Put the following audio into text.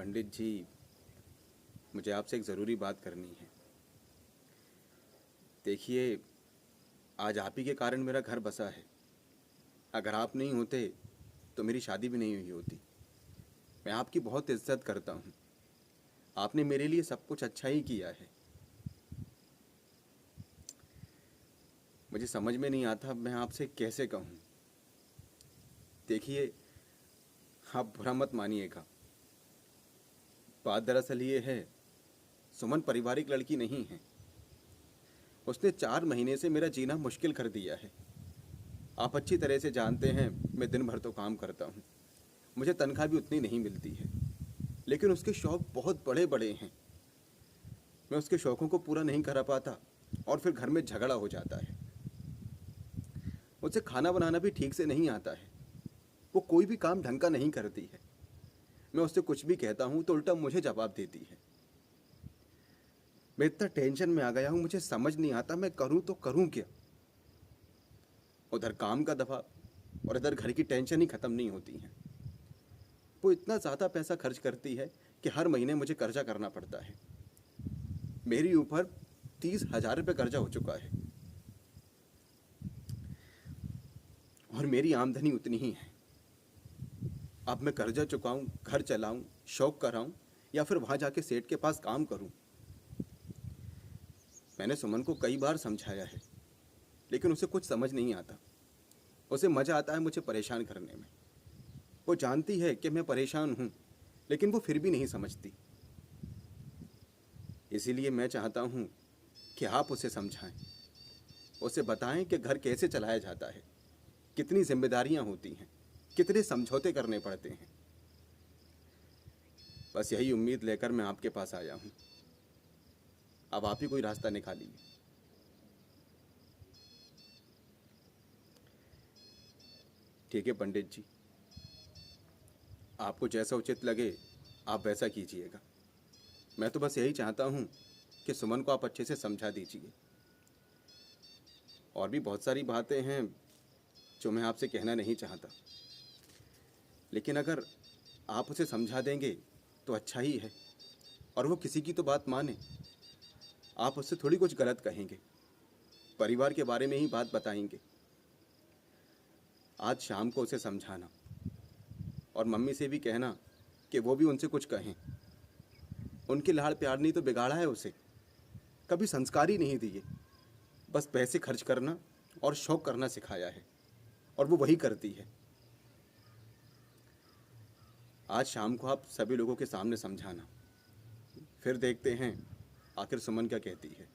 पंडित जी, मुझे आपसे एक ज़रूरी बात करनी है। देखिए, आज आप ही के कारण मेरा घर बसा है। अगर आप नहीं होते तो मेरी शादी भी नहीं हुई होती। मैं आपकी बहुत इज्जत करता हूँ। आपने मेरे लिए सब कुछ अच्छा ही किया है। मुझे समझ में नहीं आता मैं आपसे कैसे कहूँ। देखिए, आप बुरा मत मानिएगा। बात दरअसल ये है, सुमन पारिवारिक लड़की नहीं है। उसने 4 महीने से मेरा जीना मुश्किल कर दिया है। आप अच्छी तरह से जानते हैं, मैं दिन भर तो काम करता हूँ। मुझे तनख्वाह भी उतनी नहीं मिलती है, लेकिन उसके शौक़ बहुत बड़े बड़े हैं। मैं उसके शौक़ों को पूरा नहीं करा पाता और फिर घर में झगड़ा हो जाता है। मुझसे खाना बनाना भी ठीक से नहीं आता है। वो कोई भी काम ढंग का नहीं करती है। मैं उससे कुछ भी कहता हूँ तो उल्टा मुझे जवाब देती है। मैं इतना टेंशन में आ गया हूँ, मुझे समझ नहीं आता मैं करूँ तो करूँ क्या। उधर काम का दबाव और इधर घर की टेंशन ही ख़त्म नहीं होती है। वो इतना ज़्यादा पैसा खर्च करती है कि हर महीने मुझे कर्जा करना पड़ता है। मेरी ऊपर 30,000 रुपये कर्जा हो चुका है और मेरी आमदनी उतनी ही है। अब मैं कर्जा चुकाऊं, घर चलाऊं, शौक कराऊं या फिर वहाँ जाके सेठ के पास काम करूं। मैंने सुमन को कई बार समझाया है, लेकिन उसे कुछ समझ नहीं आता। उसे मज़ा आता है मुझे परेशान करने में। वो जानती है कि मैं परेशान हूँ, लेकिन वो फिर भी नहीं समझती। इसीलिए मैं चाहता हूँ कि आप उसे समझाएं, उसे बताएं कि घर कैसे चलाया जाता है, कितनी जिम्मेदारियाँ होती हैं, कितने समझौते करने पड़ते हैं। बस यही उम्मीद लेकर मैं आपके पास आया हूँ। अब आप ही कोई रास्ता निकालिए। ठीक है पंडित जी, आपको जैसा उचित लगे आप वैसा कीजिएगा। मैं तो बस यही चाहता हूँ कि सुमन को आप अच्छे से समझा दीजिए। और भी बहुत सारी बातें हैं जो मैं आपसे कहना नहीं चाहता, लेकिन अगर आप उसे समझा देंगे तो अच्छा ही है। और वो किसी की तो बात माने। आप उससे थोड़ी कुछ गलत कहेंगे, परिवार के बारे में ही बात बताएंगे। आज शाम को उसे समझाना और मम्मी से भी कहना कि वो भी उनसे कुछ कहें। उनके लाड़ प्यार नहीं तो बिगाड़ा है उसे, कभी संस्कार ही नहीं दिए। बस पैसे खर्च करना और शौक करना सिखाया है, और वो वही करती है। आज शाम को आप सभी लोगों के सामने समझाना, फिर देखते हैं आखिर सुमन क्या कहती है।